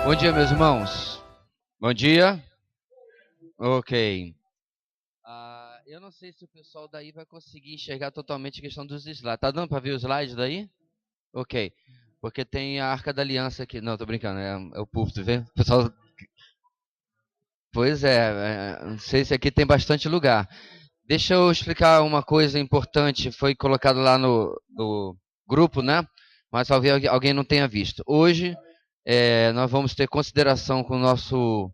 Bom dia, meus irmãos. Bom dia. Ok. Eu não sei se o pessoal daí vai conseguir enxergar totalmente a questão dos slides. Tá dando para ver os slides daí? Ok. Porque tem a Arca da Aliança aqui. Não, tô brincando. É o púlpito, vê? O pessoal... Pois não sei se aqui tem bastante lugar. Deixa eu explicar uma coisa importante. Foi colocado lá no grupo, né? Mas talvez alguém não tenha visto. Hoje, nós vamos ter consideração com o nosso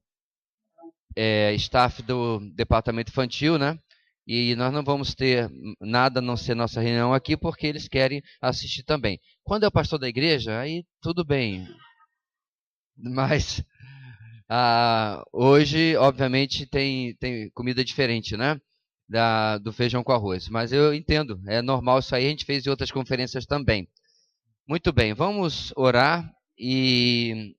staff do departamento infantil, né? E nós não vamos ter nada a não ser nossa reunião aqui, porque eles querem assistir também. Quando é o pastor da igreja, aí tudo bem. Mas hoje, obviamente, tem comida diferente, né? Do feijão com arroz. Mas eu entendo, é normal isso aí, a gente fez em outras conferências também. Muito bem, vamos orar e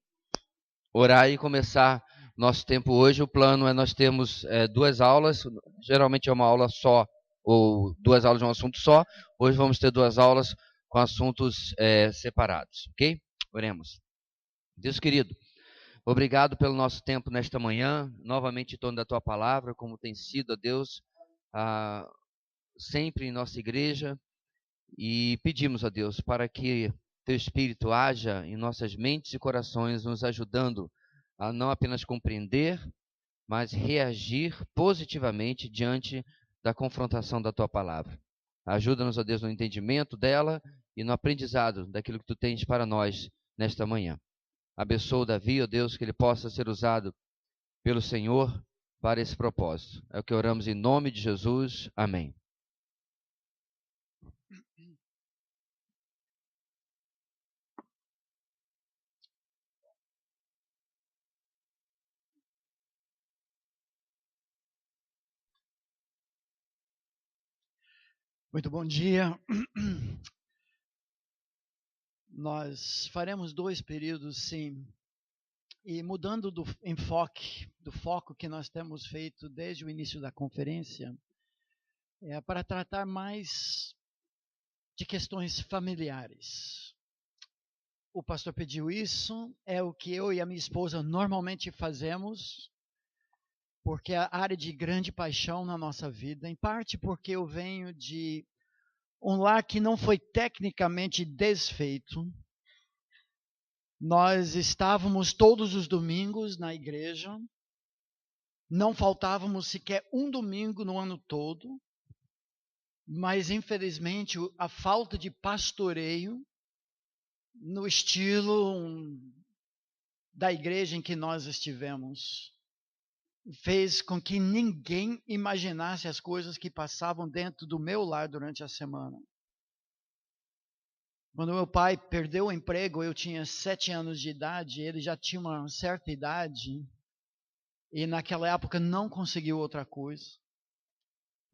começar nosso tempo hoje. O plano é nós temos duas aulas, geralmente é uma aula só, ou duas aulas de um assunto só. Hoje vamos ter duas aulas com assuntos separados, ok? Oremos. Deus querido, obrigado pelo nosso tempo nesta manhã, novamente em torno da Tua Palavra, como tem sido, ó Deus, sempre em nossa igreja, e pedimos, ó Deus, para que Teu Espírito haja em nossas mentes e corações, nos ajudando a não apenas compreender, mas reagir positivamente diante da confrontação da Tua Palavra. Ajuda-nos, ó Deus, no entendimento dela e no aprendizado daquilo que Tu tens para nós nesta manhã. Abençoa o Davi, ó Deus, que ele possa ser usado pelo Senhor para esse propósito. É o que oramos em nome de Jesus. Amém. Muito bom dia. Nós faremos 2 períodos, sim, e mudando do foco que nós temos feito desde o início da conferência, para tratar mais de questões familiares. O pastor pediu isso, é o que eu e a minha esposa normalmente fazemos, porque é a área de grande paixão na nossa vida, em parte porque eu venho de um lar que não foi tecnicamente desfeito. Nós estávamos todos os domingos na igreja, não faltávamos sequer um domingo no ano todo, mas infelizmente a falta de pastoreio no estilo da igreja em que nós estivemos fez com que ninguém imaginasse as coisas que passavam dentro do meu lar durante a semana. Quando meu pai perdeu o emprego, eu tinha 7 anos de idade, ele já tinha uma certa idade, e naquela época não conseguiu outra coisa.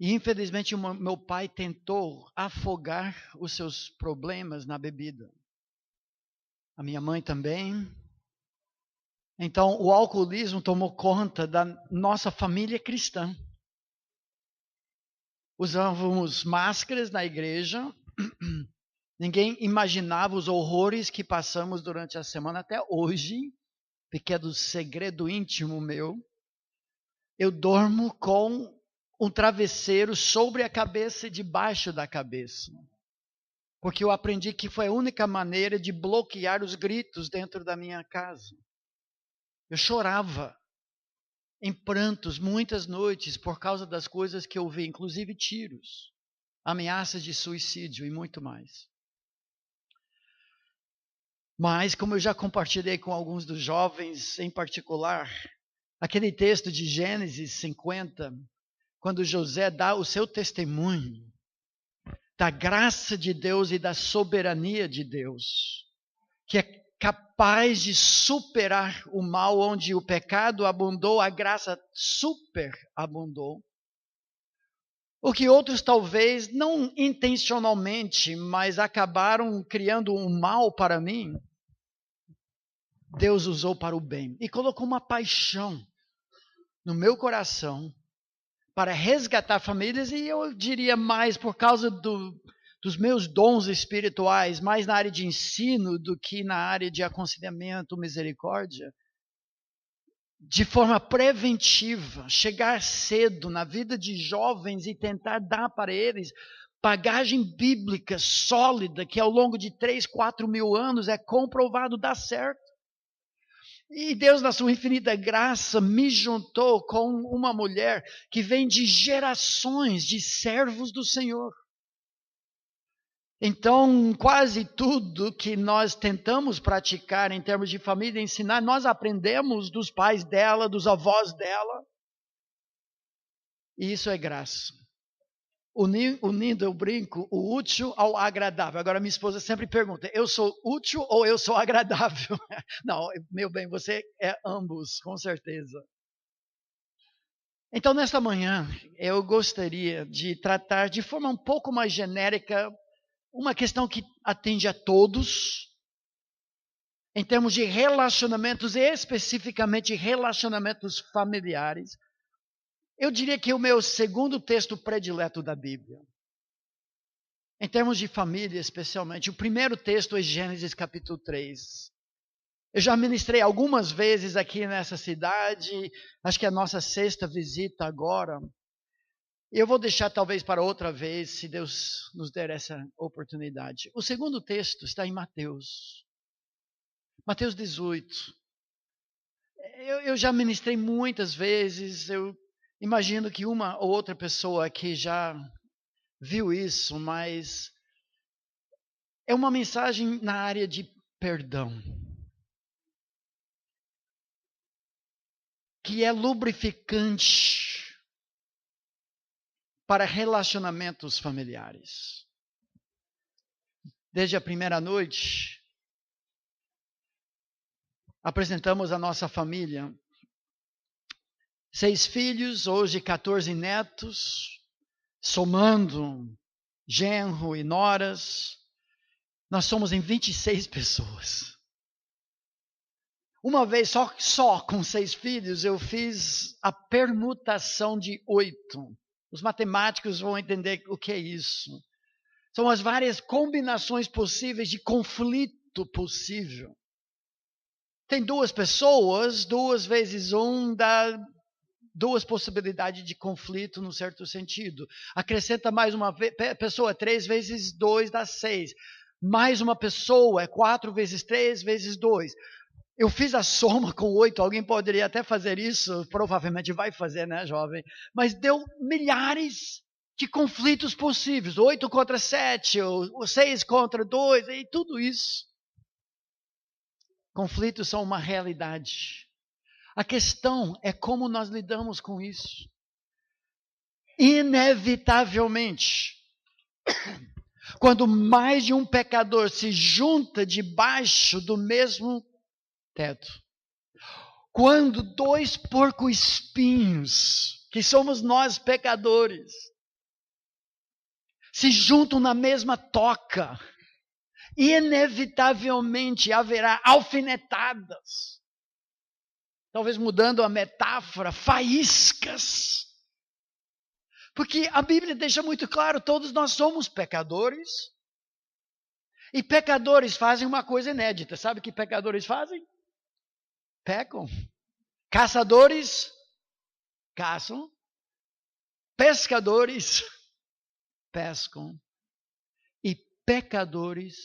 E infelizmente meu pai tentou afogar os seus problemas na bebida. A minha mãe também. Então o alcoolismo tomou conta da nossa família cristã. Usávamos máscaras na igreja. Ninguém imaginava os horrores que passamos durante a semana até hoje. Pequeno segredo íntimo meu. Eu dormo com um travesseiro sobre a cabeça e debaixo da cabeça. Porque eu aprendi que foi a única maneira de bloquear os gritos dentro da minha casa. Eu chorava em prantos muitas noites por causa das coisas que eu vi, inclusive tiros, ameaças de suicídio e muito mais. Mas, como eu já compartilhei com alguns dos jovens em particular, aquele texto de Gênesis 50, quando José dá o seu testemunho da graça de Deus e da soberania de Deus, que é capaz de superar o mal, onde o pecado abundou, a graça superabundou. O que outros talvez não intencionalmente, mas acabaram criando um mal para mim, Deus usou para o bem e colocou uma paixão no meu coração para resgatar famílias, e eu diria mais por causa dos meus dons espirituais, mais na área de ensino do que na área de aconselhamento, misericórdia. de forma preventiva, chegar cedo na vida de jovens e tentar dar para eles bagagem bíblica sólida, que ao longo de 3, 4 mil anos é comprovado dar certo. E Deus, na sua infinita graça, me juntou com uma mulher que vem de gerações de servos do Senhor. Então, quase tudo que nós tentamos praticar em termos de família, ensinar, nós aprendemos dos pais dela, dos avós dela. E isso é graça. Unindo, eu brinco, o útil ao agradável. Agora, minha esposa sempre pergunta, eu sou útil ou eu sou agradável? Não, meu bem, você é ambos, com certeza. Então, nesta manhã, eu gostaria de tratar de forma um pouco mais genérica uma questão que atende a todos, em termos de relacionamentos, e especificamente relacionamentos familiares. Eu diria que é o meu segundo texto predileto da Bíblia. Em termos de família, especialmente. O primeiro texto é Gênesis capítulo 3. Eu já ministrei algumas vezes aqui nessa cidade, acho que é a nossa 6ª visita agora. Eu vou deixar talvez para outra vez, se Deus nos der essa oportunidade. O segundo texto está em Mateus. Mateus 18. Eu já ministrei muitas vezes, eu imagino que uma ou outra pessoa aqui já viu isso, mas é uma mensagem na área de perdão, que é lubrificante para relacionamentos familiares. Desde a primeira noite, apresentamos a nossa família. 6 filhos, hoje 14 netos, somando genro e noras, nós somos em 26 pessoas. Uma vez só com 6 filhos, eu fiz a permutação de 8. Os matemáticos vão entender o que é isso. São as várias combinações possíveis de conflito possível. Tem 2 pessoas, 2 vezes 1 dá 2 possibilidades de conflito, num certo sentido. Acrescenta mais uma pessoa, 3 vezes 2 dá 6. Mais uma pessoa é 4 vezes 3 vezes 2. Eu fiz a soma com 8, alguém poderia até fazer isso, provavelmente vai fazer, né, jovem? Mas deu milhares de conflitos possíveis, 8 contra 7, ou 6 contra 2, e tudo isso. Conflitos são uma realidade. A questão é como nós lidamos com isso. Inevitavelmente, quando mais de um pecador se junta debaixo do mesmo teto, quando 2 porco-espinhos, que somos nós pecadores, se juntam na mesma toca, inevitavelmente haverá alfinetadas. Talvez mudando a metáfora, faíscas. Porque a Bíblia deixa muito claro, todos nós somos pecadores. E pecadores fazem uma coisa inédita. Sabe o que pecadores fazem? Pecam. Caçadores caçam. Pescadores pescam. E pecadores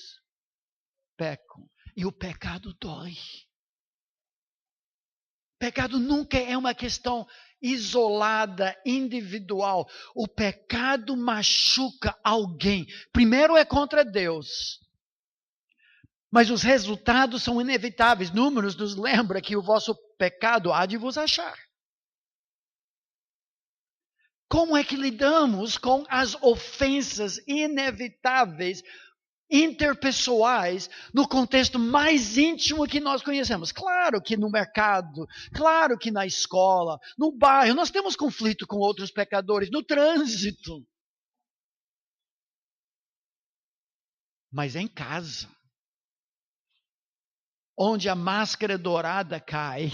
pecam. E o pecado dói. Pecado nunca é uma questão isolada, individual. O pecado machuca alguém. Primeiro é contra Deus. Mas os resultados são inevitáveis. Números nos lembra que o vosso pecado há de vos achar. Como é que lidamos com as ofensas inevitáveis, interpessoais, no contexto mais íntimo que nós conhecemos? Claro que no mercado, claro que na escola, no bairro, nós temos conflito com outros pecadores, no trânsito. Mas em casa, onde a máscara dourada cai,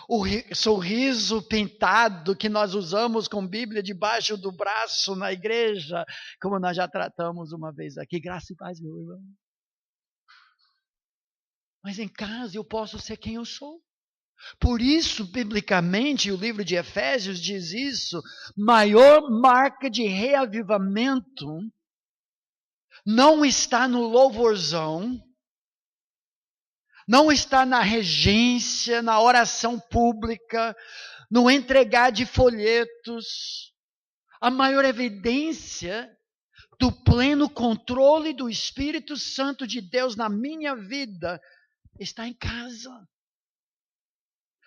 o sorriso pintado que nós usamos com Bíblia debaixo do braço na igreja, como nós já tratamos uma vez aqui. Graça e paz, meu irmão. Mas em casa eu posso ser quem eu sou. Por isso, biblicamente, o livro de Efésios diz isso, maior marca de reavivamento não está no louvorzão, não está na regência, na oração pública, no entregar de folhetos. A maior evidência do pleno controle do Espírito Santo de Deus na minha vida está em casa.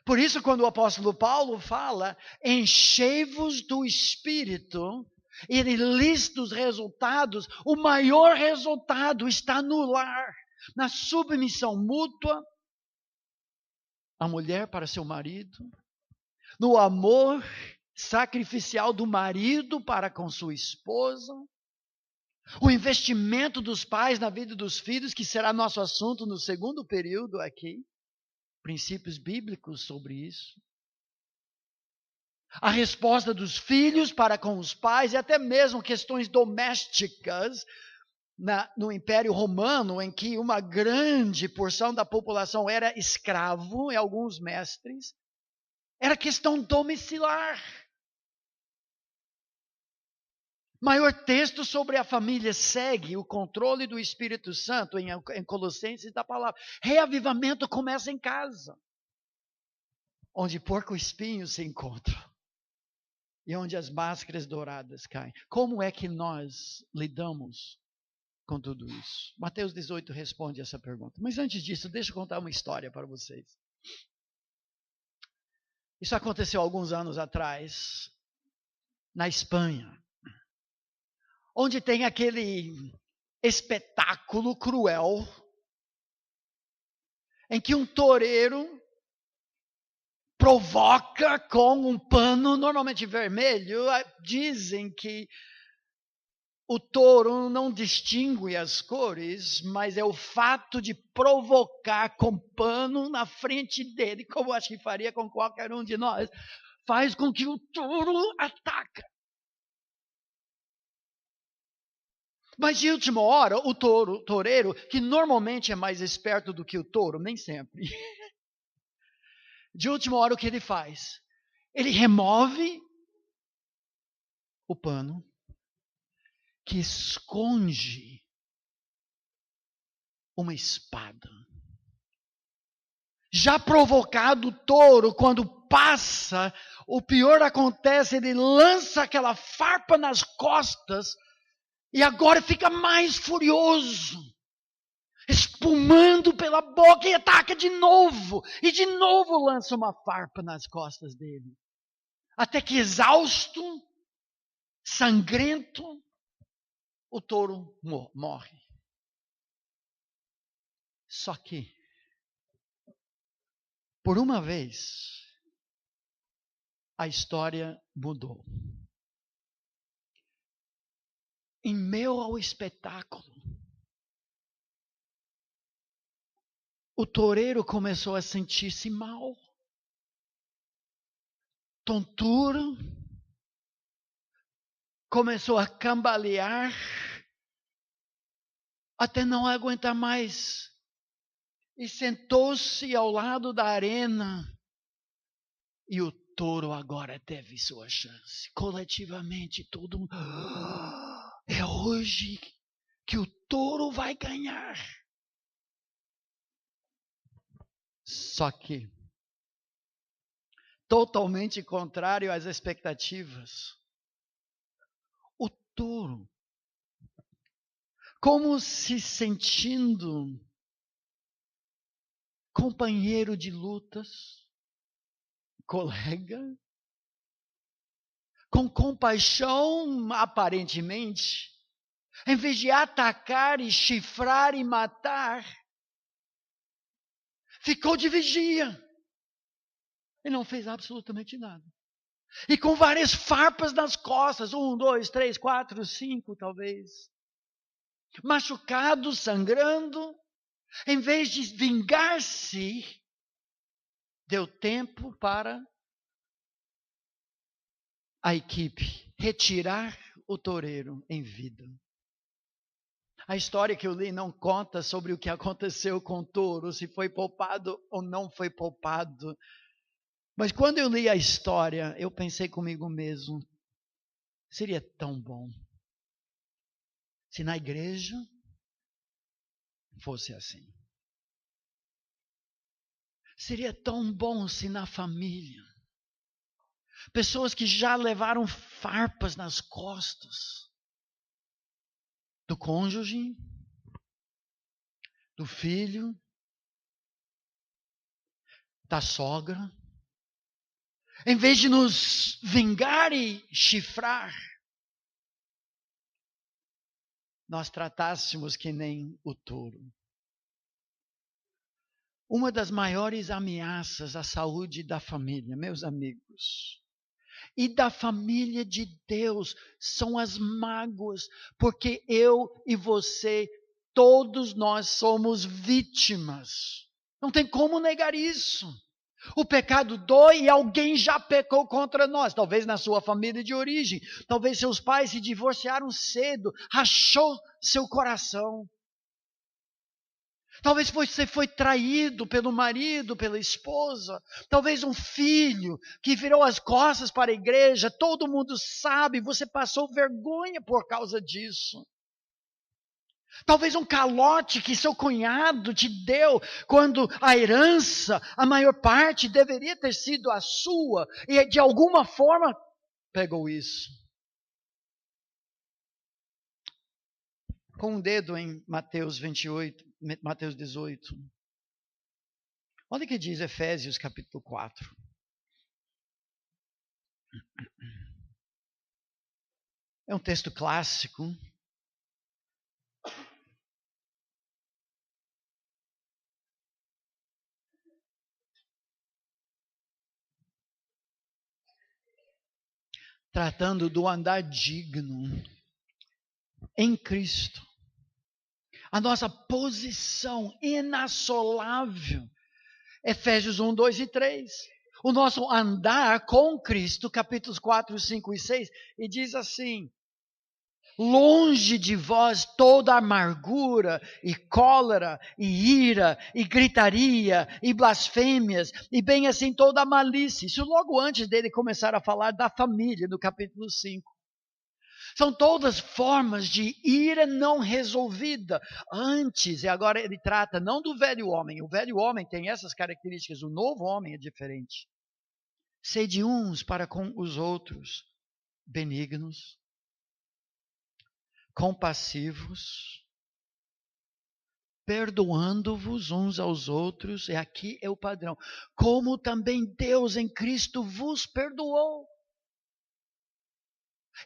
Por isso, quando o apóstolo Paulo fala, enchei-vos do Espírito, ele lista os resultados, o maior resultado está no lar, na submissão mútua, a mulher para seu marido, no amor sacrificial do marido para com sua esposa, o investimento dos pais na vida dos filhos, que será nosso assunto no segundo período aqui, princípios bíblicos sobre isso. A resposta dos filhos para com os pais e até mesmo questões domésticas no Império Romano, em que uma grande porção da população era escravo e alguns mestres, era questão domiciliar. Maior texto sobre a família segue o controle do Espírito Santo em Colossenses da palavra. Reavivamento começa em casa, onde porco-espinhos se encontram e onde as máscaras douradas caem. Como é que nós lidamos com tudo isso? Mateus 18 responde essa pergunta. Mas antes disso, deixa eu contar uma história para vocês. Isso aconteceu alguns anos atrás, na Espanha, onde tem aquele espetáculo cruel em que um toureiro provoca com um pano, normalmente vermelho. Dizem que o touro não distingue as cores, mas é o fato de provocar com pano na frente dele, como acho que faria com qualquer um de nós, faz com que o touro ataque. Mas de última hora, o toureiro, que normalmente é mais esperto do que o touro, nem sempre. De última hora, o que ele faz? Ele remove o pano que esconde uma espada. Já provocado o touro, quando passa, o pior acontece, ele lança aquela farpa nas costas e agora fica mais furioso, espumando pela boca e ataca de novo. E de novo lança uma farpa nas costas dele. Até que exausto, sangrento, o touro morre. Só que, por uma vez, a história mudou. Em meio ao espetáculo, o toureiro começou a sentir-se mal. Tontura, começou a cambalear, até não aguentar mais. E sentou-se ao lado da arena. E o touro agora teve sua chance. Coletivamente, todo mundo... É hoje que o touro vai ganhar. Só que, totalmente contrário às expectativas, o touro, como se sentindo companheiro de lutas, colega, com compaixão, aparentemente, em vez de atacar e chifrar e matar, ficou de vigia e não fez absolutamente nada. E com várias farpas nas costas, 1, 2, 3, 4, 5 talvez, machucado, sangrando, em vez de vingar-se, deu tempo para a equipe retirar o toureiro em vida. A história que eu li não conta sobre o que aconteceu com o touro, se foi poupado ou não foi poupado. Mas quando eu li a história, eu pensei comigo mesmo, seria tão bom se na igreja fosse assim. Seria tão bom se na família, pessoas que já levaram farpas nas costas, do cônjuge, do filho, da sogra, em vez de nos vingar e chifrar, nós tratássemos que nem o touro. Uma das maiores ameaças à saúde da família, meus amigos, e da família de Deus, são as mágoas, porque eu e você, todos nós somos vítimas. Não tem como negar isso. O pecado dói e alguém já pecou contra nós. Talvez na sua família de origem. Talvez seus pais se divorciaram cedo. Rachou seu coração. Talvez você foi traído pelo marido, pela esposa. Talvez um filho que virou as costas para a igreja. Todo mundo sabe, você passou vergonha por causa disso. Talvez um calote que seu cunhado te deu, quando a herança, a maior parte deveria ter sido a sua, e de alguma forma pegou isso. Com um dedo em Mateus 18. Olha o que diz Efésios capítulo 4. É um texto clássico. Tratando do andar digno em Cristo. A nossa posição inassolável. Efésios 1, 2 e 3. O nosso andar com Cristo, capítulos 4, 5 e 6. E diz assim: longe de vós toda amargura e cólera e ira e gritaria e blasfêmias e bem assim toda a malícia. Isso logo antes dele começar a falar da família, no capítulo 5. São todas formas de ira não resolvida. Antes, e agora ele trata não do velho homem. O velho homem tem essas características, o novo homem é diferente. Sede uns para com os outros, benignos, compassivos, perdoando-vos uns aos outros, e aqui é o padrão, como também Deus em Cristo vos perdoou.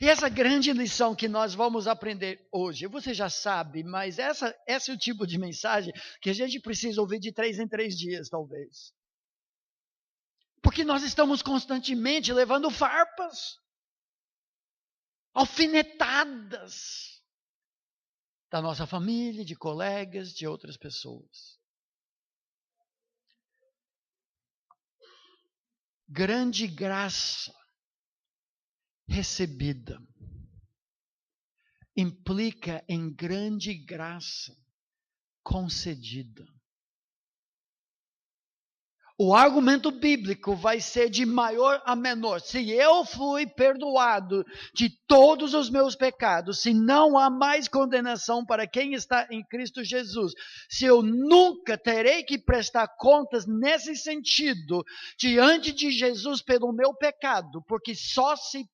E essa grande lição que nós vamos aprender hoje, você já sabe, mas esse é o tipo de mensagem que a gente precisa ouvir de 3 em 3 dias, talvez. Porque nós estamos constantemente levando farpas, alfinetadas, da nossa família, de colegas, de outras pessoas. Grande graça recebida implica em grande graça concedida. O argumento bíblico vai ser de maior a menor. Se eu fui perdoado de todos os meus pecados, se não há mais condenação para quem está em Cristo Jesus, se eu nunca terei que prestar contas nesse sentido diante de Jesus pelo meu pecado, porque só se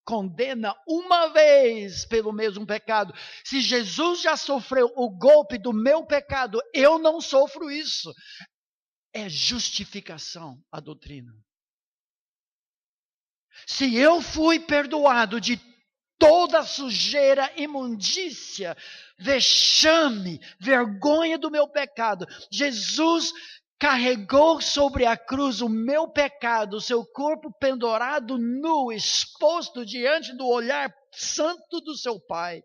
condena uma vez pelo mesmo pecado. Se Jesus já sofreu o golpe do meu pecado, eu não sofro isso. É justificação a doutrina. Se eu fui perdoado de toda a sujeira, imundícia, vexame, vergonha do meu pecado, Jesus carregou sobre a cruz o meu pecado, o seu corpo pendurado nu, exposto diante do olhar santo do seu Pai.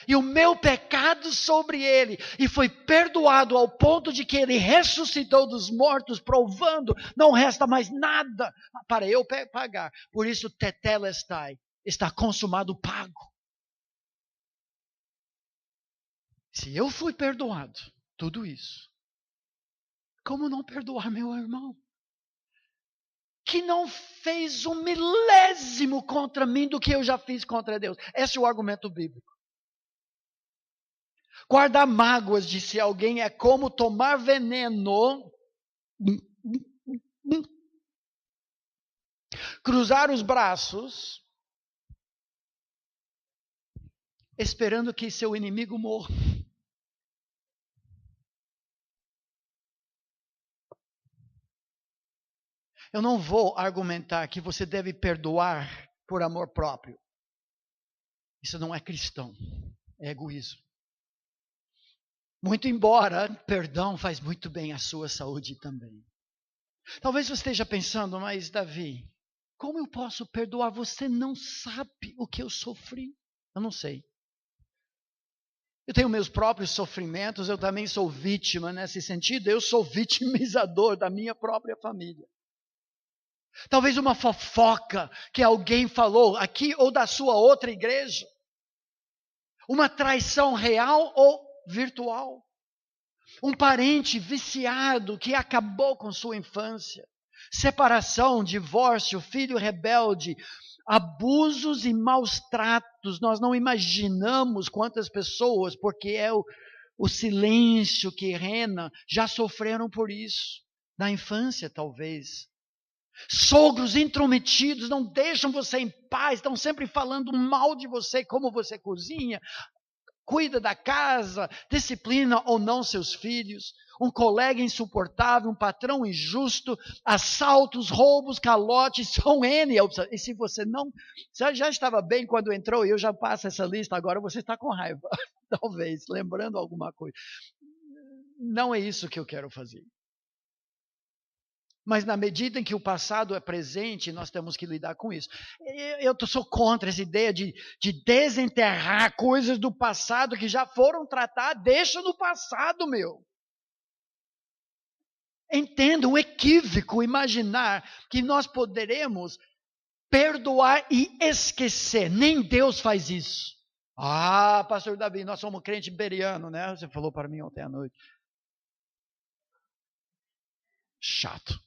E o meu pecado sobre ele, e foi perdoado ao ponto de que ele ressuscitou dos mortos, provando, não resta mais nada para eu pagar. Por isso, tetelestai, está consumado, pago. Se eu fui perdoado, tudo isso, como não perdoar meu irmão? Que não fez um milésimo contra mim do que eu já fiz contra Deus. Esse é o argumento bíblico. Guardar mágoas, disse alguém, é como tomar veneno, cruzar os braços, esperando que seu inimigo morra. Eu não vou argumentar que você deve perdoar por amor próprio. Isso não é cristão, é egoísmo. Muito embora perdão faz muito bem à sua saúde também. Talvez você esteja pensando, mas Davi, como eu posso perdoar? Você não sabe o que eu sofri. Eu não sei. Eu tenho meus próprios sofrimentos, eu também sou vítima nesse sentido. Eu sou vitimizador da minha própria família. Talvez uma fofoca que alguém falou aqui ou da sua outra igreja. Uma traição real ou virtual. Um parente viciado que acabou com sua infância. Separação, divórcio, filho rebelde, abusos e maus tratos. Nós não imaginamos quantas pessoas, porque é o silêncio que reina, já sofreram por isso. Na infância, talvez. Sogros intrometidos não deixam você em paz, estão sempre falando mal de você, como você cozinha, cuida da casa, disciplina ou não seus filhos. Um colega insuportável, um patrão injusto, assaltos, roubos, calotes, são N. E se você não, você já estava bem quando entrou e eu já passo essa lista, agora você está com raiva, talvez, lembrando alguma coisa. Não é isso que eu quero fazer. Mas na medida em que o passado é presente, nós temos que lidar com isso. Eu sou contra essa ideia de desenterrar coisas do passado que já foram tratadas. Deixa no passado, meu. Entenda o equívoco imaginar que nós poderemos perdoar e esquecer. Nem Deus faz isso. Ah, pastor Davi, nós somos crente beriano, né? Você falou para mim ontem à noite. Chato.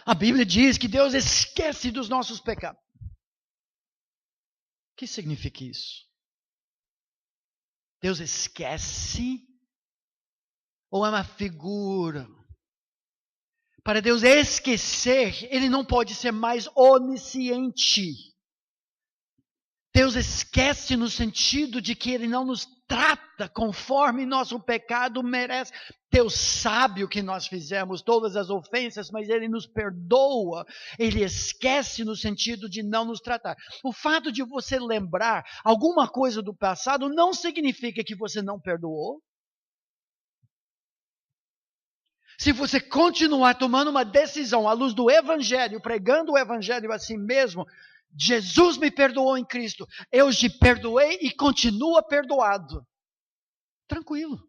A Bíblia diz que Deus esquece dos nossos pecados. O que significa isso? Deus esquece? Ou é uma figura? Para Deus esquecer, Ele não pode ser mais onisciente. Deus esquece no sentido de que Ele não nos trata conforme nosso pecado merece. Deus sabe o que nós fizemos, todas as ofensas, mas Ele nos perdoa. Ele esquece no sentido de não nos tratar. O fato de você lembrar alguma coisa do passado não significa que você não perdoou. Se você continuar tomando uma decisão à luz do Evangelho, pregando o Evangelho a si mesmo, Jesus me perdoou em Cristo, eu te perdoei e continua perdoado. Tranquilo.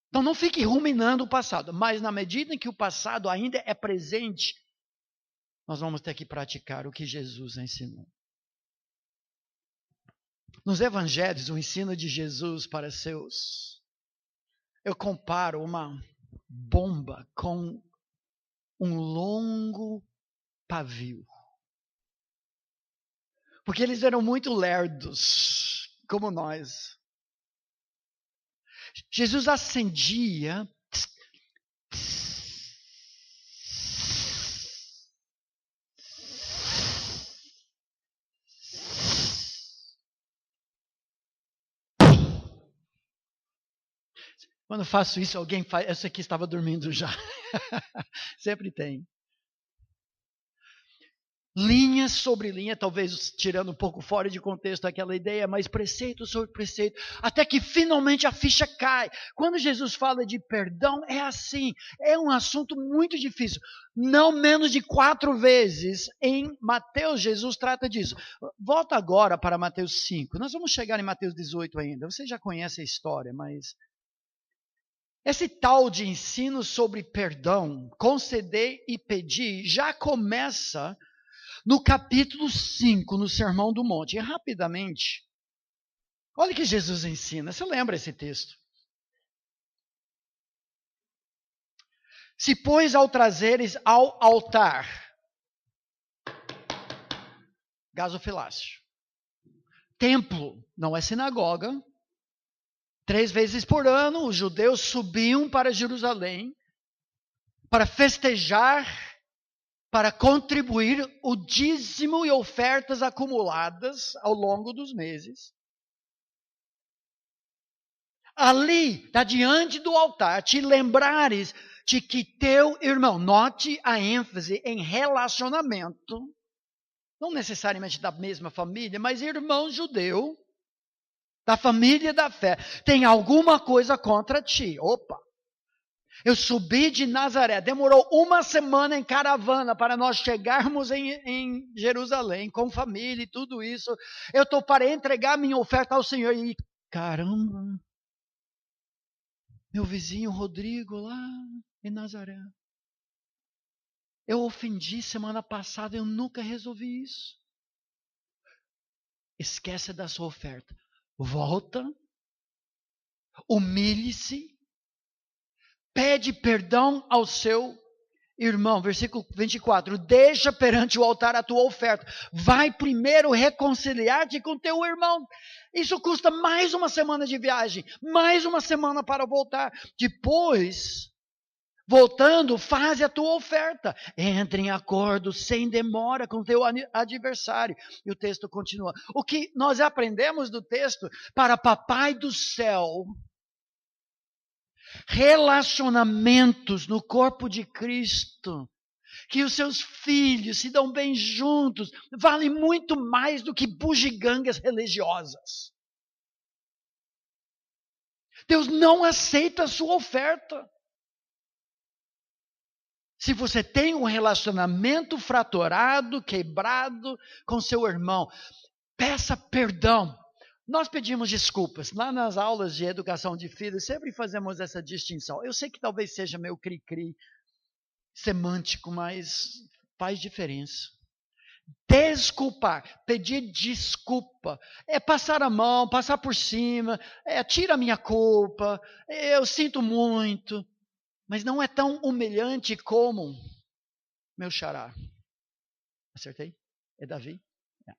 Então não fique ruminando o passado, mas na medida em que o passado ainda é presente, nós vamos ter que praticar o que Jesus ensinou. Nos evangelhos, o ensino de Jesus para seus, eu comparo uma bomba com um longo pavio. Porque eles eram muito lerdos, como nós. Jesus acendia quando eu faço isso, alguém faz. Essa aqui estava dormindo já. Sempre tem. Linha sobre linha, talvez tirando um pouco fora de contexto aquela ideia, mas preceito sobre preceito, até que finalmente a ficha cai. Quando Jesus fala de perdão, é assim, é um assunto muito difícil. Não menos de 4 vezes em Mateus, Jesus trata disso. Volta agora para Mateus 5, nós vamos chegar em Mateus 18 ainda, você já conhece a história, mas esse tal de ensino sobre perdão, conceder e pedir, já começa No capítulo 5, no Sermão do Monte, rapidamente, olha o que Jesus ensina. Você lembra esse texto? Se, pois, ao trazeres ao altar, gasofilácio, templo, não é sinagoga, 3 vezes por ano os judeus subiam para Jerusalém para festejar, para contribuir o dízimo e ofertas acumuladas ao longo dos meses. Ali, está diante do altar, te lembrares de que teu irmão, note a ênfase em relacionamento, não necessariamente da mesma família, mas irmão judeu, da família da fé, tem alguma coisa contra ti. Opa! Eu subi de Nazaré, demorou 1 semana em caravana para nós chegarmos em Jerusalém, com família e tudo isso. Eu estou para entregar minha oferta ao Senhor e, caramba, meu vizinho Rodrigo lá em Nazaré, eu ofendi semana passada, eu nunca resolvi isso. Esquece da sua oferta. Volta, humilhe-se, pede perdão ao seu irmão. Versículo 24. Deixa perante o altar a tua oferta. Vai primeiro reconciliar-te com teu irmão. Isso custa mais 1 semana de viagem, mais 1 semana para voltar. Depois, voltando, faz a tua oferta. Entre em acordo sem demora com teu adversário. E o texto continua. O que nós aprendemos do texto? Para Papai do céu, relacionamentos no corpo de Cristo, que os seus filhos se dão bem juntos, vale muito mais do que bugigangas religiosas. Deus não aceita a sua oferta. Se você tem um relacionamento fraturado, quebrado com seu irmão, peça perdão. Nós pedimos desculpas. Lá nas aulas de educação de filhos, sempre fazemos essa distinção. Eu sei que talvez seja meio cri-cri, semântico, mas faz diferença. Desculpar, pedir desculpa, é passar a mão, passar por cima, tira a minha culpa, eu sinto muito. Mas não é tão humilhante como meu xará. Acertei? É Davi? É.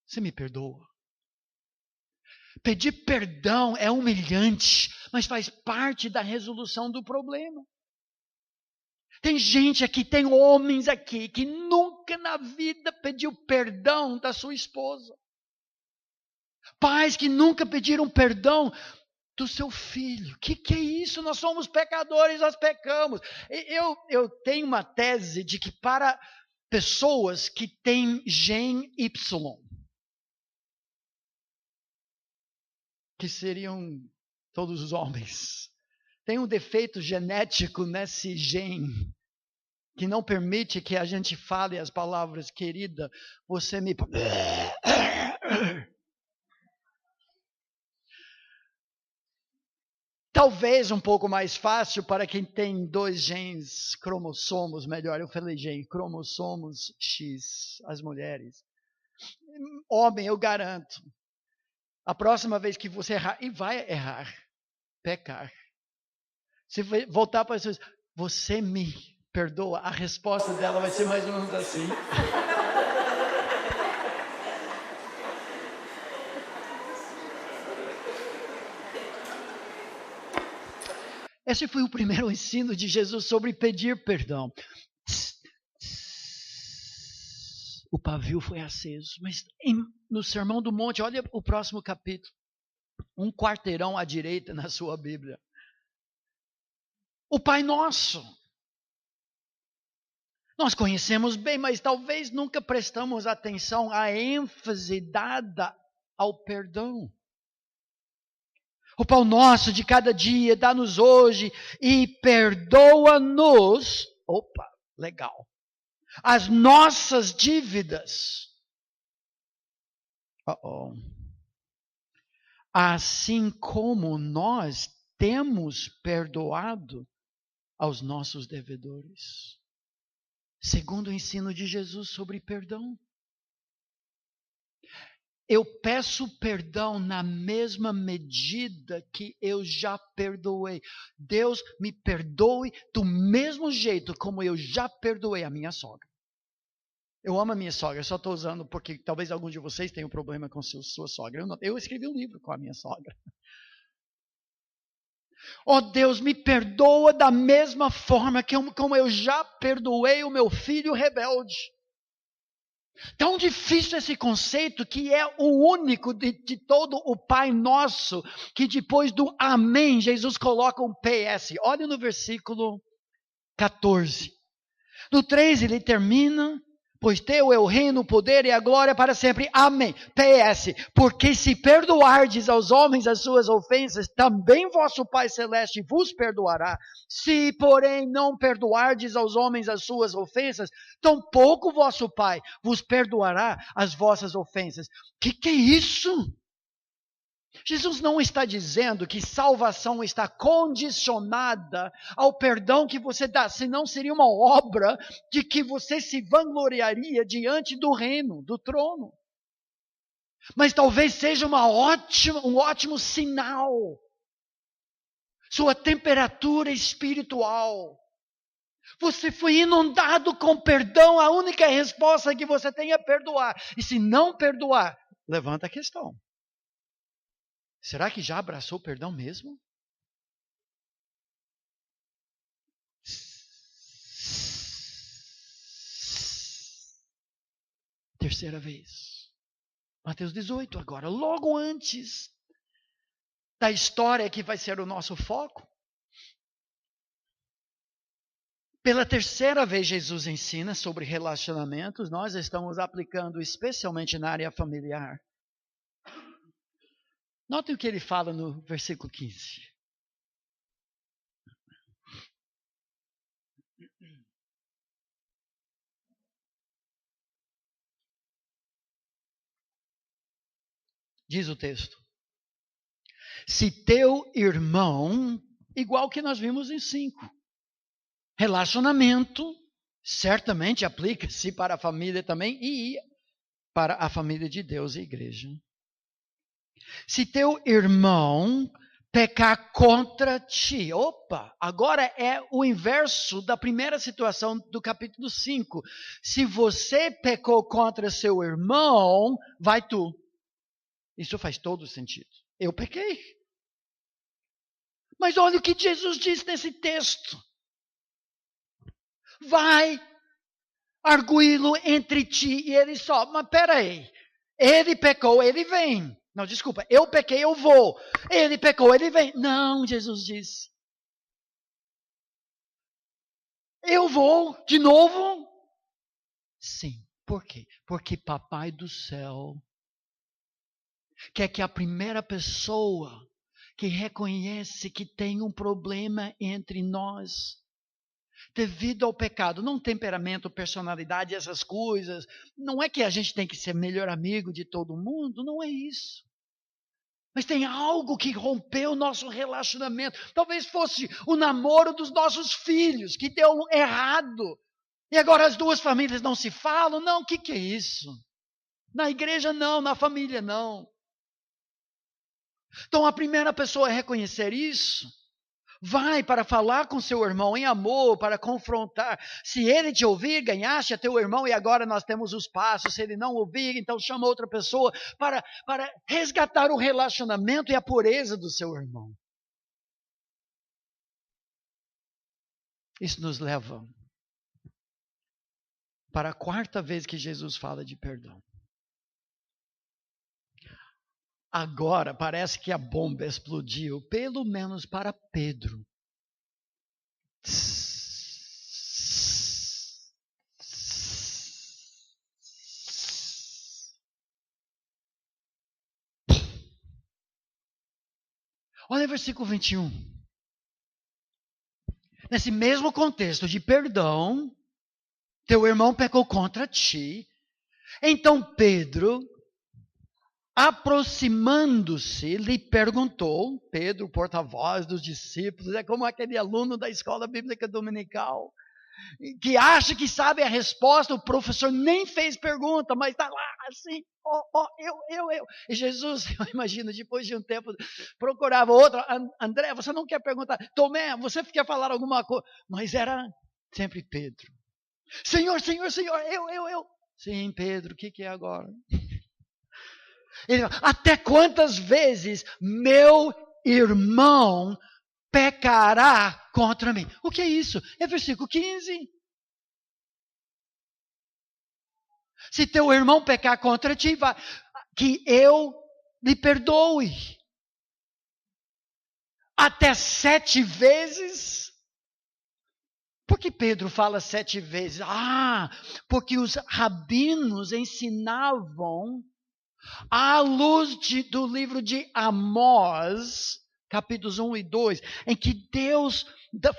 Você me perdoa. Pedir perdão é humilhante, mas faz parte da resolução do problema. Tem gente aqui, tem homens aqui, que nunca na vida pediu perdão da sua esposa. Pais que nunca pediram perdão do seu filho. Que é isso? Nós somos pecadores, nós pecamos. Eu tenho uma tese de que para pessoas que têm gene Y, que seriam todos os homens, tem um defeito genético nesse gene que não permite que a gente fale as palavras, querida, você me... Talvez um pouco mais fácil para quem tem 2 genes, cromossomos, melhor, eu falei gene, cromossomos X, as mulheres. Homem, eu garanto, a próxima vez que você errar, e vai errar, pecar. Se voltar para as pessoas, você me perdoa, a resposta dela vai ser mais ou menos assim. Esse foi o primeiro ensino de Jesus sobre pedir perdão. O pavio foi aceso. Mas no Sermão do Monte, olha o próximo capítulo. 1 quarteirão à direita na sua Bíblia. O Pai Nosso. Nós conhecemos bem, mas talvez nunca prestamos atenção à ênfase dada ao perdão. O pão nosso de cada dia, dá-nos hoje e perdoa-nos, opa, legal, as nossas dívidas. Assim como nós temos perdoado aos nossos devedores. segundo o ensino de Jesus sobre perdão. Eu peço perdão na mesma medida que eu já perdoei. Deus me perdoe do mesmo jeito como eu já perdoei a minha sogra. Eu amo a minha sogra, eu só estou usando porque talvez alguns de vocês tenham problema com sua sogra. Eu escrevi um livro com a minha sogra. Oh Deus, me perdoa da mesma forma como eu já perdoei o meu filho rebelde. Tão difícil esse conceito que é o único de todo o Pai Nosso, que depois do amém, Jesus coloca um PS. Olha no versículo 14. No 13 ele termina, pois teu é o reino, o poder e a glória para sempre. Amém. PS. Porque se perdoardes aos homens as suas ofensas, também vosso Pai Celeste vos perdoará. Se, porém, não perdoardes aos homens as suas ofensas, tampouco vosso Pai vos perdoará as vossas ofensas. Que é isso? Jesus não está dizendo que salvação está condicionada ao perdão que você dá, senão seria uma obra de que você se vangloriaria diante do reino, do trono. Mas talvez seja um ótimo sinal. Sua temperatura espiritual. Você foi inundado com perdão, a única resposta que você tem é perdoar. E se não perdoar, levanta a questão. Será que já abraçou o perdão mesmo? Terceira vez. Mateus 18 agora, logo antes da história que vai ser o nosso foco. Pela terceira vez Jesus ensina sobre relacionamentos, nós estamos aplicando especialmente na área familiar. Notem o que ele fala no versículo 15. Diz o texto. Se teu irmão, igual que nós vimos em 5, relacionamento, certamente aplica-se para a família também e para a família de Deus e a igreja. Se teu irmão pecar contra ti. Opa, agora é o inverso da primeira situação do capítulo 5. Se você pecou contra seu irmão, vai tu. Isso faz todo sentido. Eu pequei. Mas olha o que Jesus diz nesse texto. Vai arguí-lo entre ti e ele só. Mas peraí, ele pecou, ele vem. Não, desculpa, eu pequei, eu vou. Ele pecou, ele vem. Não, Jesus diz. Eu vou de novo? Sim. Por quê? Porque Papai do céu quer que a primeira pessoa que reconhece que tem um problema entre nós, devido ao pecado, não temperamento, personalidade, essas coisas, não é que a gente tem que ser melhor amigo de todo mundo, não é isso. Mas tem algo que rompeu o nosso relacionamento. Talvez fosse o namoro dos nossos filhos, que deu errado. E agora as duas famílias não se falam. Não, o que é isso? Na igreja não, na família não. Então a primeira pessoa a reconhecer isso, vai para falar com seu irmão em amor, para confrontar. Se ele te ouvir, ganhaste a teu irmão e agora nós temos os passos. Se ele não ouvir, então chama outra pessoa para resgatar o relacionamento e a pureza do seu irmão. Isso nos leva para a quarta vez que Jesus fala de perdão. Agora parece que a bomba explodiu, pelo menos para Pedro. Olha o versículo 21. Nesse mesmo contexto de perdão, teu irmão pecou contra ti. Então Pedro, aproximando-se, lhe perguntou, Pedro, porta-voz dos discípulos, é como aquele aluno da escola bíblica dominical, que acha que sabe a resposta, o professor nem fez pergunta, mas está lá assim, eu. E Jesus, eu imagino, depois de um tempo, procurava outro, André, você não quer perguntar, Tomé, você quer falar alguma coisa? Mas era sempre Pedro. Senhor, eu. Sim, Pedro, o que é agora? Ele, até quantas vezes meu irmão pecará contra mim? O que é isso? É versículo 15. Se teu irmão pecar contra ti, que eu lhe perdoe. Até 7 vezes? Por que Pedro fala 7 vezes? Porque os rabinos ensinavam à luz do livro de Amós, capítulos 1 e 2, em que Deus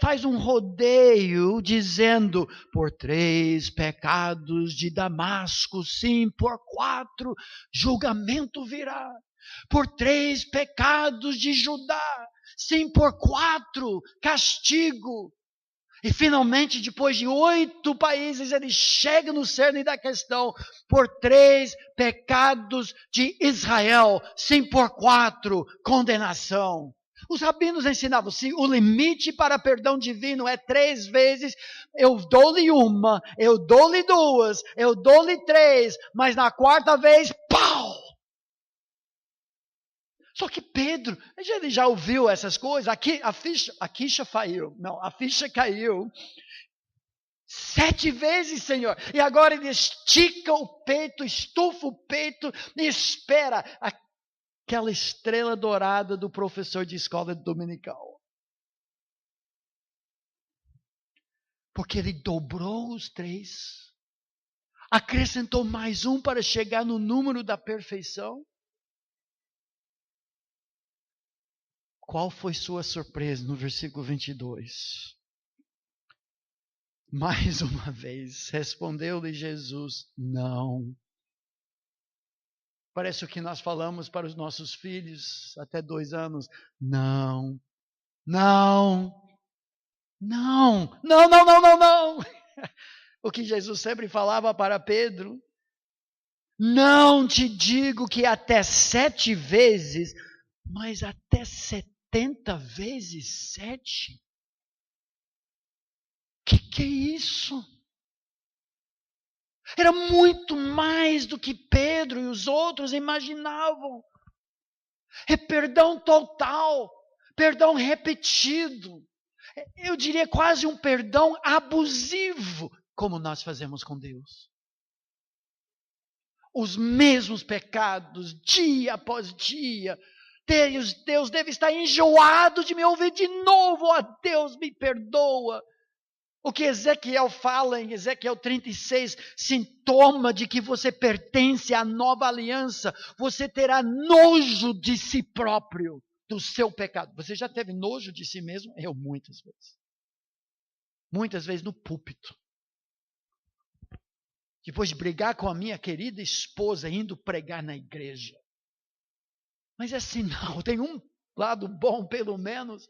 faz um rodeio dizendo, por 3 pecados de Damasco, sim, por 4 julgamento virá. Por 3 pecados de Judá, sim, por 4 castigo. E finalmente, depois de 8 países, ele chega no cerne da questão. Por 3 pecados de Israel, sim, por 4 condenação. Os rabinos ensinavam, se o limite para perdão divino é 3 vezes, eu dou-lhe 1, eu dou-lhe 2, eu dou-lhe 3, mas na 4ª vez, pau! Só que Pedro, ele já ouviu essas coisas, a ficha caiu 7 vezes, Senhor. E agora ele estica o peito, estufa o peito e espera aquela estrela dourada do professor de escola dominical. Porque ele dobrou os 3, acrescentou mais 1 para chegar no número da perfeição. Qual foi sua surpresa no versículo 22? Mais uma vez, respondeu-lhe Jesus, não. Parece o que nós falamos para os nossos filhos até 2 anos. Não. O que Jesus sempre falava para Pedro. Não te digo que até 7 vezes, mas até 70 vezes 7. Que é isso? Era muito mais do que Pedro e os outros imaginavam. É perdão total, perdão repetido. Eu diria quase um perdão abusivo, como nós fazemos com Deus. Os mesmos pecados, dia após dia. Deus deve estar enjoado de me ouvir de novo. Deus me perdoa. O que Ezequiel fala em Ezequiel 36, sintoma de que você pertence à nova aliança. Você terá nojo de si próprio, do seu pecado. Você já teve nojo de si mesmo? Eu muitas vezes. Muitas vezes no púlpito. Depois de brigar com a minha querida esposa, indo pregar na igreja. Mas é sinal, tem um lado bom pelo menos.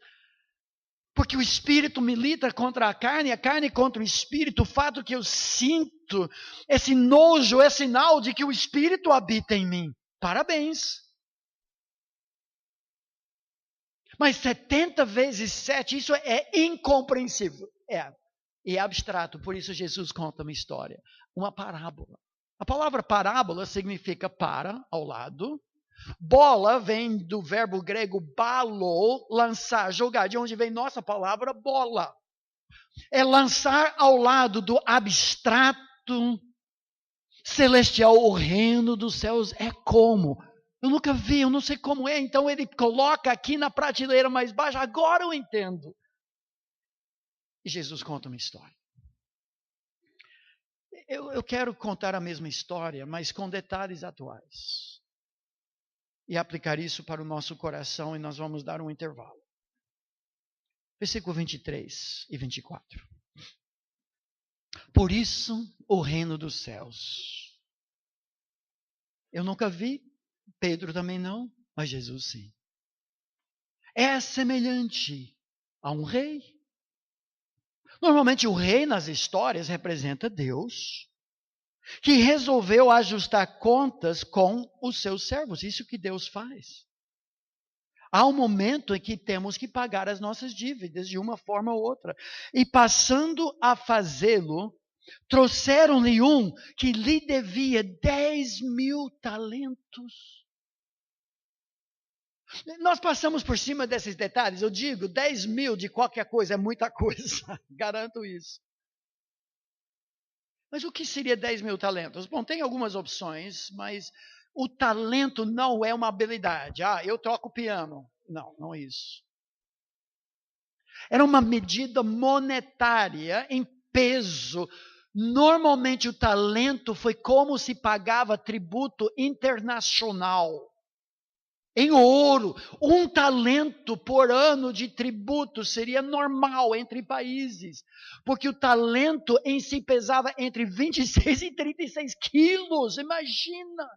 Porque o espírito milita contra a carne contra o espírito. O fato que eu sinto esse nojo é sinal de que o espírito habita em mim. Parabéns. Mas 70 vezes 7, isso é incompreensível. E é abstrato, por isso Jesus conta uma história. Uma parábola. A palavra parábola significa para, ao lado. Bola vem do verbo grego balo, lançar, jogar, de onde vem nossa palavra bola. É lançar ao lado do abstrato celestial. O reino dos céus é como? Eu nunca vi, eu não sei como é. Então ele coloca aqui na prateleira mais baixa. Agora eu entendo. E Jesus conta uma história. Eu quero contar a mesma história, mas com detalhes atuais. E aplicar isso para o nosso coração, e nós vamos dar um intervalo. Versículo 23 e 24. Por isso, o reino dos céus. Eu nunca vi, Pedro também não, mas Jesus sim. É semelhante a um rei. Normalmente o rei nas histórias representa Deus, que resolveu ajustar contas com os seus servos. Isso que Deus faz. Há um momento em que temos que pagar as nossas dívidas de uma forma ou outra. E passando a fazê-lo, trouxeram-lhe um que lhe devia 10.000 talentos. Nós passamos por cima desses detalhes. Eu digo, 10.000 de qualquer coisa é muita coisa. Garanto isso. Mas o que seria 10.000 talentos? Bom, tem algumas opções, mas o talento não é uma habilidade. Eu toco piano. Não, não é isso. Era uma medida monetária em peso. Normalmente o talento foi como se pagava tributo internacional. Em ouro, 1 talento por ano de tributo seria normal entre países, porque o talento em si pesava entre 26 e 36 quilos, imagina.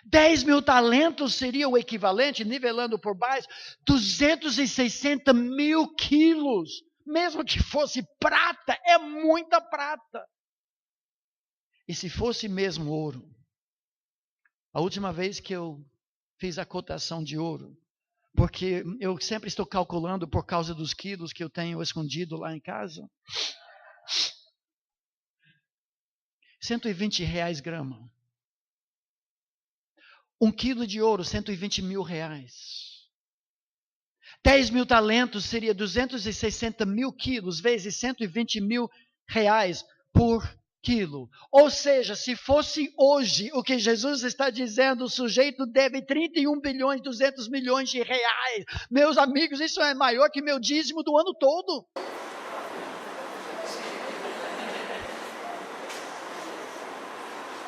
10.000 talentos seria o equivalente, nivelando por baixo, 260 mil quilos. Mesmo que fosse prata, é muita prata. E se fosse mesmo ouro? A última vez que eu fiz a cotação de ouro, porque eu sempre estou calculando por causa dos quilos que eu tenho escondido lá em casa. R$120 grama. 1 quilo de ouro, 120 mil reais. 10.000 talentos seria 260 mil quilos vezes 120 mil reais por quilo. Ou seja, se fosse hoje o que Jesus está dizendo, o sujeito deve 31 bilhões, 200 milhões de reais. Meus amigos, isso é maior que meu dízimo do ano todo.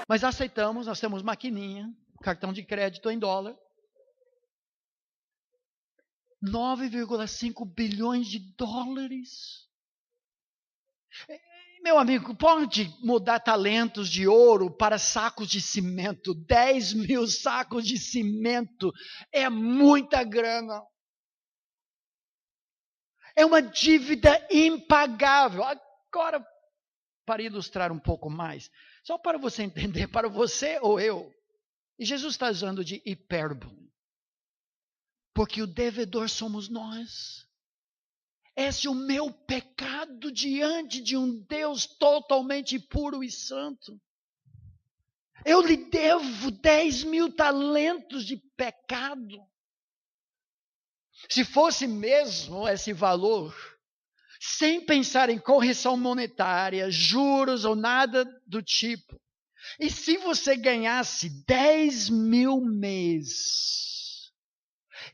Mas aceitamos, nós temos maquininha, cartão de crédito em dólar. 9,5 bilhões de dólares. Meu amigo, pode mudar talentos de ouro para sacos de cimento. 10.000 sacos de cimento é muita grana. É uma dívida impagável. Agora, para ilustrar um pouco mais, só para você entender, para você ou eu, e Jesus está usando de hipérbole, porque o devedor somos nós. Esse é o meu pecado diante de um Deus totalmente puro e santo. Eu lhe devo 10.000 talentos de pecado. Se fosse mesmo esse valor, sem pensar em correção monetária, juros ou nada do tipo, e se você ganhasse 10.000 mês,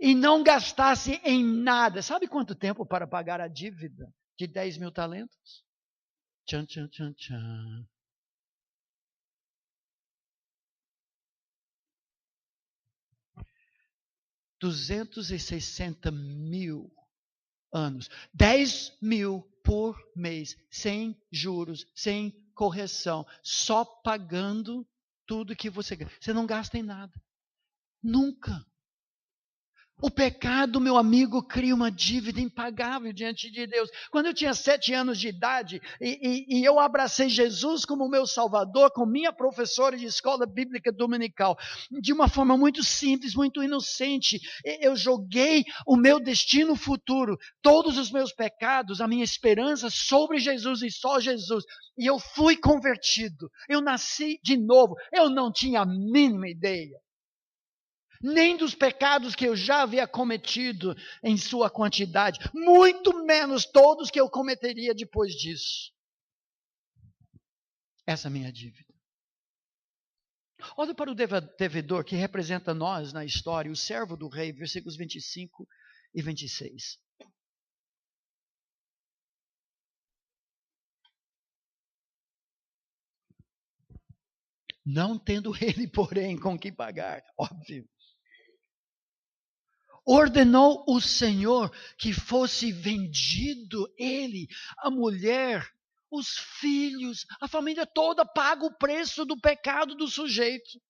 e não gastasse em nada, sabe quanto tempo para pagar a dívida de 10.000 talentos? Tchan, tchan, tchan, tchan. $260 mil anos. 10.000 por mês, sem juros, sem correção, só pagando tudo que você ganha. Você não gasta em nada. Nunca. O pecado, meu amigo, cria uma dívida impagável diante de Deus. Quando eu tinha 7 anos de idade e eu abracei Jesus como meu Salvador, com minha professora de escola bíblica dominical, de uma forma muito simples, muito inocente, eu joguei o meu destino futuro, todos os meus pecados, a minha esperança sobre Jesus e só Jesus. E eu fui convertido, eu nasci de novo, eu não tinha a mínima ideia. Nem dos pecados que eu já havia cometido em sua quantidade, muito menos todos que eu cometeria depois disso. Essa é a minha dívida. Olha para o devedor que representa nós na história, o servo do rei, versículos 25 e 26. Não tendo ele, porém, com que pagar, óbvio. Ordenou o Senhor que fosse vendido ele, a mulher, os filhos, a família toda paga o preço do pecado do sujeito.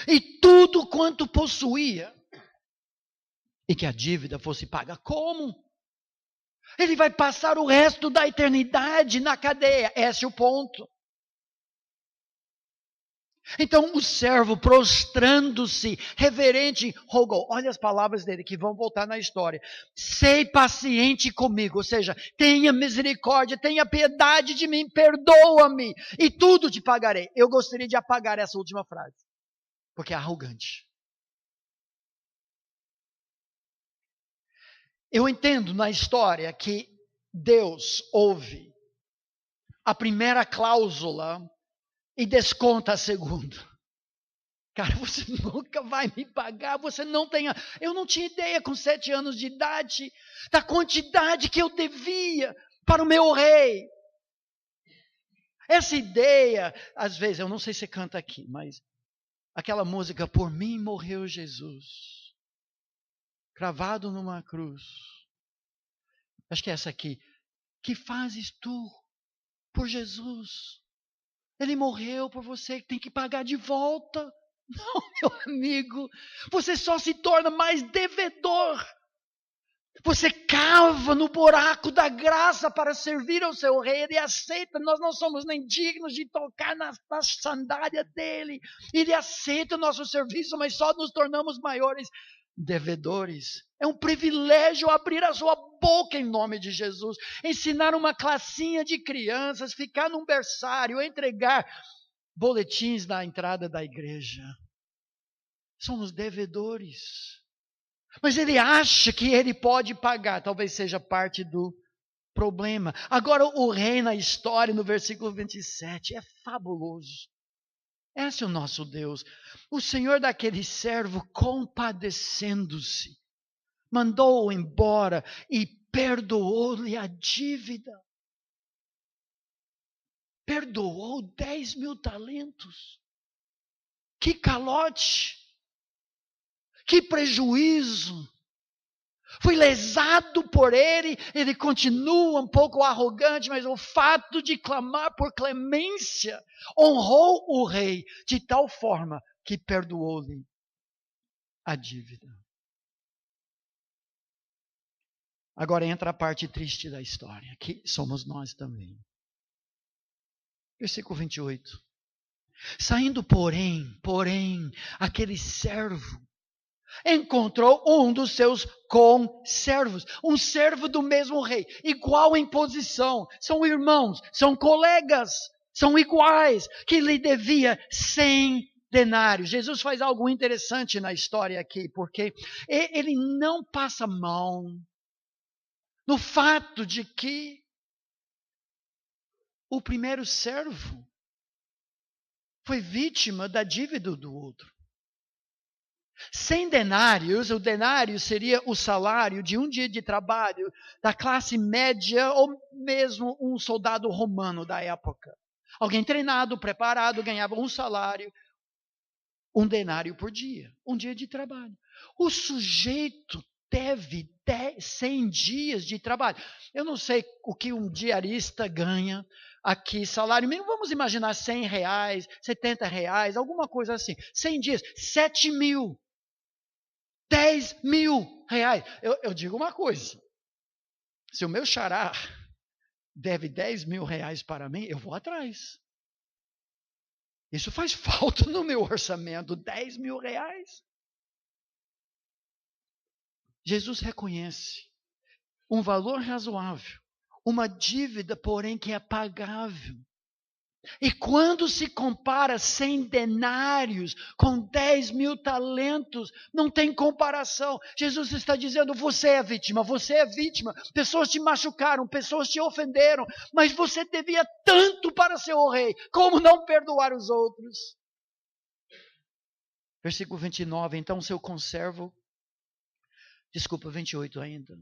E tudo quanto possuía. E que a dívida fosse paga. Como? Ele vai passar o resto da eternidade na cadeia. Esse é o ponto. Então o servo, prostrando-se, reverente, rogou. Olha as palavras dele que vão voltar na história. Sei paciente comigo, ou seja, tenha misericórdia, tenha piedade de mim, perdoa-me e tudo te pagarei. Eu gostaria de apagar essa última frase, porque é arrogante. Eu entendo na história que Deus ouve a primeira cláusula e desconta a segunda. Cara, você nunca vai me pagar, você não tem... Eu não tinha ideia com 7 anos de idade da quantidade que eu devia para o meu rei. Essa ideia, às vezes, eu não sei se você canta aqui, mas aquela música, por mim morreu Jesus, cravado numa cruz. Acho que é essa aqui. Que fazes tu por Jesus? Ele morreu por você, tem que pagar de volta. Não, meu amigo, você só se torna mais devedor. Você cava no buraco da graça para servir ao seu rei. Ele aceita, nós não somos nem dignos de tocar na sandália dele. Ele aceita o nosso serviço, mas só nos tornamos maiores devedores. É um privilégio abrir a sua boca em nome de Jesus, ensinar uma classinha de crianças, ficar num berçário, entregar boletins na entrada da igreja. Somos devedores. Mas ele acha que ele pode pagar, talvez seja parte do problema. Agora o rei na história, no versículo 27, é fabuloso. Esse é o nosso Deus. O Senhor daquele servo, compadecendo-se, mandou-o embora e perdoou-lhe a dívida. Perdoou 10.000 talentos. Que calote! Que prejuízo! Fui lesado por ele, ele continua um pouco arrogante, mas o fato de clamar por clemência honrou o rei de tal forma que perdoou-lhe a dívida. Agora entra a parte triste da história, que somos nós também. Versículo 28. Saindo, porém, aquele servo encontrou um dos seus conservos, um servo do mesmo rei, igual em posição, são irmãos, são colegas, são iguais, que lhe devia 100 denários. Jesus faz algo interessante na história aqui, porque ele não passa mão no fato de que o primeiro servo foi vítima da dívida do outro. 100 denários, o denário seria o salário de um dia de trabalho da classe média ou mesmo um soldado romano da época. Alguém treinado, preparado, ganhava um salário, um denário por dia, um dia de trabalho. O sujeito teve 100 dias de trabalho. Eu não sei o que um diarista ganha aqui, salário mínimo, vamos imaginar R$100, R$70, alguma coisa assim. 100 dias, 7.000. 10.000 reais. Eu digo uma coisa. Se o meu xará deve 10.000 reais para mim, eu vou atrás. Isso faz falta no meu orçamento, 10.000 reais. Jesus reconhece um valor razoável, uma dívida, porém, que é pagável. E quando se compara 100 denários com 10.000 talentos, não tem comparação. Jesus está dizendo, você é vítima, pessoas te machucaram, pessoas te ofenderam, mas você devia tanto para seu rei, como não perdoar os outros? Versículo 29, então seu conservo, 28 ainda.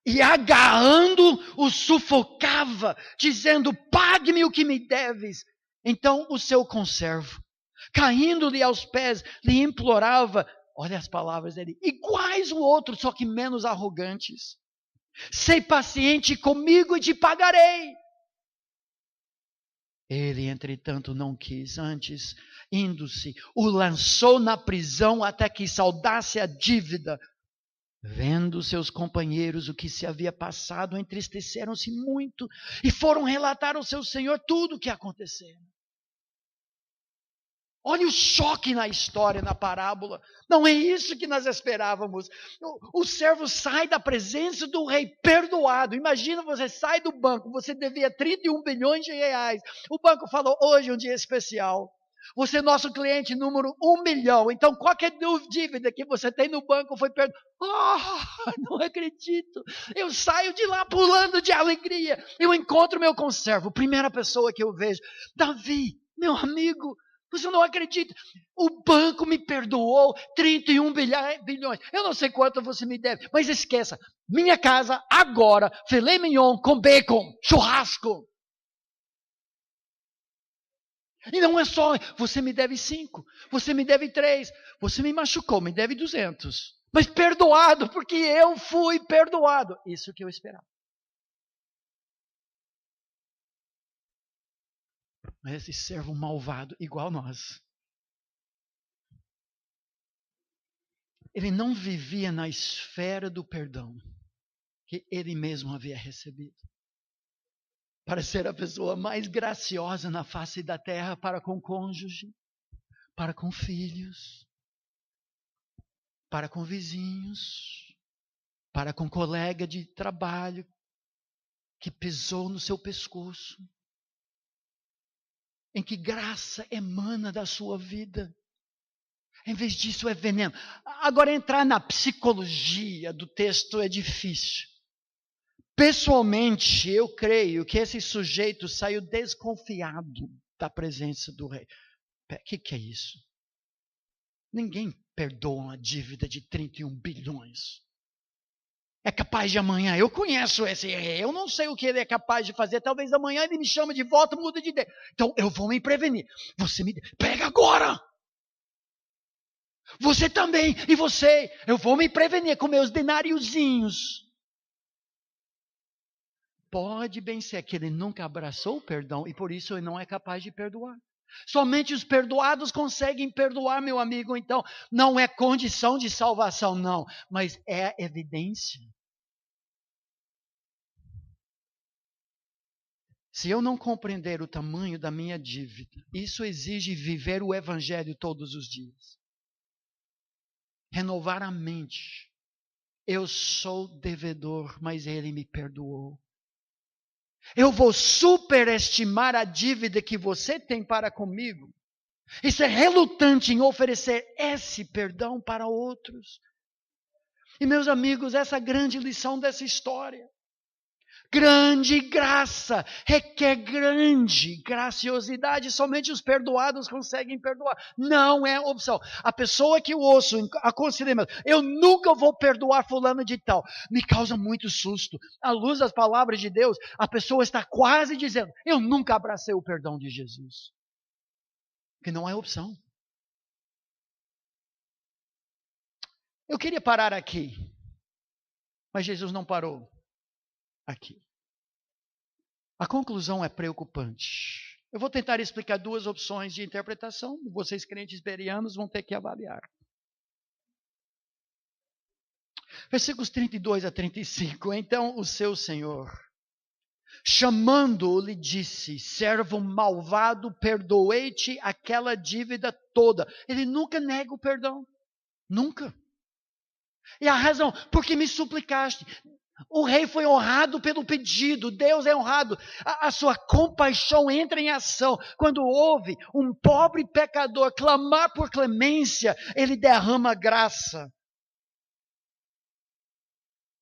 E agarrando, o sufocava, dizendo, pague-me o que me deves. Então o seu conservo, caindo-lhe aos pés, lhe implorava, olha as palavras dele, iguais o outro, só que menos arrogantes. Sei paciente comigo e te pagarei. Ele, entretanto, não quis, antes, indo-se, o lançou na prisão até que saldasse a dívida. Vendo seus companheiros o que se havia passado, entristeceram-se muito e foram relatar ao seu senhor tudo o que aconteceu. Olha o choque na história, na parábola. Não é isso que nós esperávamos. O servo sai da presença do rei perdoado. Imagina, você sai do banco, você devia 31 bilhões de reais. O banco falou, hoje é um dia especial. Você é nosso cliente número 1 milhão. Então, qualquer dívida que você tem no banco foi perdoada. Não acredito. Eu saio de lá pulando de alegria. Eu encontro meu conservo. Primeira pessoa que eu vejo. Davi, meu amigo. Você não acredita. O banco me perdoou 31 bilhões. Eu não sei quanto você me deve. Mas esqueça. Minha casa agora. Filé mignon com bacon. Churrasco. E não é só, você me deve 5, você me deve 3, você me machucou, me deve 200. Mas perdoado, porque eu fui perdoado. Isso que eu esperava. Mas esse servo malvado, igual nós, ele não vivia na esfera do perdão que ele mesmo havia recebido. Para ser a pessoa mais graciosa na face da terra para com o cônjuge, para com filhos, para com vizinhos, para com colega de trabalho que pisou no seu pescoço. Em que graça emana da sua vida. Em vez disso é veneno. Agora, entrar na psicologia do texto é difícil. Pessoalmente, eu creio que esse sujeito saiu desconfiado da presença do rei. O que é isso? Ninguém perdoa uma dívida de 31 bilhões. É capaz de amanhã, eu conheço esse rei, eu não sei o que ele é capaz de fazer, talvez amanhã ele me chama de volta, muda de ideia. Então eu vou me prevenir. Você me pega agora! Você também, e você, eu vou me prevenir com meus denáriozinhos. Pode bem ser que ele nunca abraçou o perdão e por isso ele não é capaz de perdoar. Somente os perdoados conseguem perdoar, meu amigo. Então, não é condição de salvação, não, mas é evidência. Se eu não compreender o tamanho da minha dívida, isso exige viver o evangelho todos os dias. Renovar a mente. Eu sou devedor, mas ele me perdoou. Eu vou superestimar a dívida que você tem para comigo e ser relutante em oferecer esse perdão para outros. E meus amigos, essa é a grande lição dessa história. Grande graça requer grande graciosidade. Somente os perdoados conseguem perdoar. Não é opção. A pessoa que eu ouço, aconselhamento, eu nunca vou perdoar fulano de tal, me causa muito susto. À luz das palavras de Deus, a pessoa está quase dizendo, eu nunca abracei o perdão de Jesus. Que não é opção. Eu queria parar aqui, mas Jesus não parou aqui. A conclusão é preocupante. Eu vou tentar explicar duas opções de interpretação. Vocês, crentes berianos, vão ter que avaliar. Versículos 32 a 35. Então o seu senhor, chamando-o, lhe disse, servo malvado, perdoei-te aquela dívida toda. Ele nunca nega o perdão. Nunca. E a razão, porque me suplicaste. O rei foi honrado pelo pedido, Deus é honrado. A sua compaixão entra em ação. Quando ouve um pobre pecador clamar por clemência, ele derrama graça.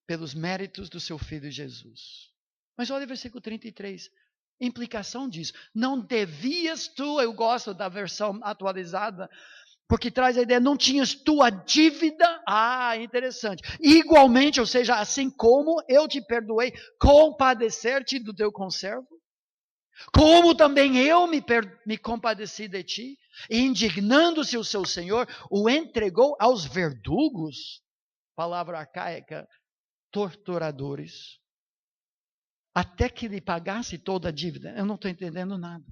Pelos méritos do seu filho Jesus. Mas olha o versículo 33. Implicação disso. Não devias tu, eu gosto da versão atualizada, porque traz a ideia, não tinhas tua dívida? Ah, interessante. Igualmente, ou seja, assim como eu te perdoei, compadecer-te do teu conservo? Como também eu me compadeci de ti? E indignando-se o seu senhor, o entregou aos verdugos, palavra arcaica, torturadores, até que lhe pagasse toda a dívida. Eu não estou entendendo nada.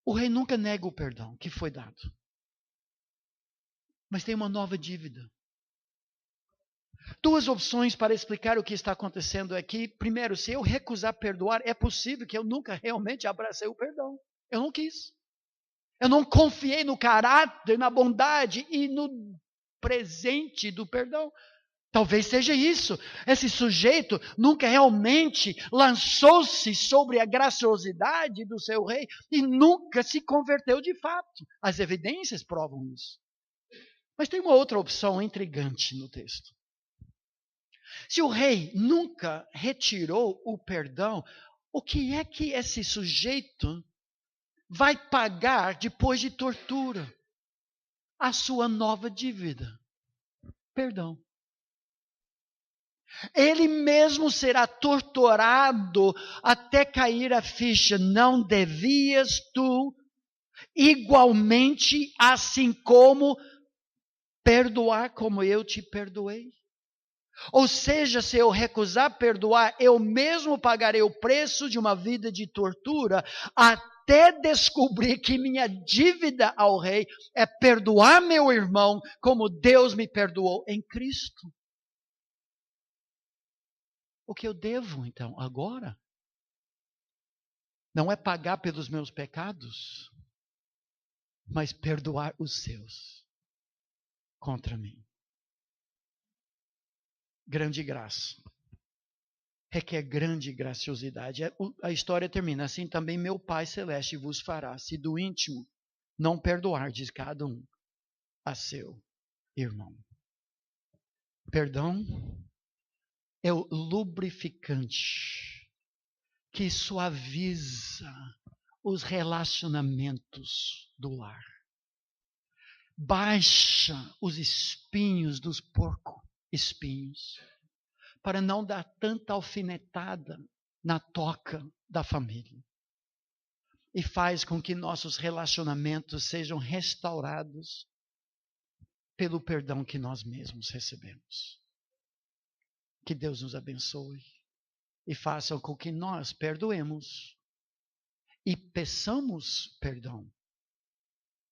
O rei nunca nega o perdão que foi dado. mas tem uma nova dívida. Duas opções para explicar o que está acontecendo aqui. Primeiro, se eu recusar perdoar, é possível que eu nunca realmente abracei o perdão. Eu não quis. Eu não confiei no caráter, na bondade e no presente do perdão. Talvez seja isso. Esse sujeito nunca realmente lançou-se sobre a graciosidade do seu rei e nunca se converteu de fato. As evidências provam isso. Mas tem uma outra opção intrigante no texto. Se o rei nunca retirou o perdão, o que é que esse sujeito vai pagar depois de tortura? A sua nova dívida. Perdão. Ele mesmo será torturado até cair a ficha. Não devias tu igualmente, assim como, perdoar como eu te perdoei? Ou seja, se eu recusar perdoar, eu mesmo pagarei o preço de uma vida de tortura, até descobrir que minha dívida ao rei é perdoar meu irmão como Deus me perdoou em Cristo. O que eu devo, então, agora? Não é pagar pelos meus pecados, mas perdoar os seus contra mim. Grande graça. Requer grande graciosidade. A história termina assim: também meu Pai Celeste vos fará, se do íntimo não perdoardes cada um a seu irmão. Perdão é o lubrificante que suaviza os relacionamentos do lar. Baixa os espinhos dos porco-espinhos, para não dar tanta alfinetada na toca da família. E faz com que nossos relacionamentos sejam restaurados pelo perdão que nós mesmos recebemos. Que Deus nos abençoe e faça com que nós perdoemos e peçamos perdão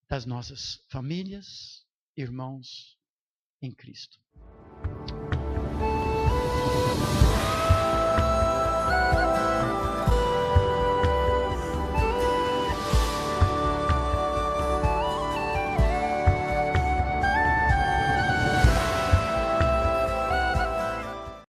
das nossas famílias, irmãos em Cristo.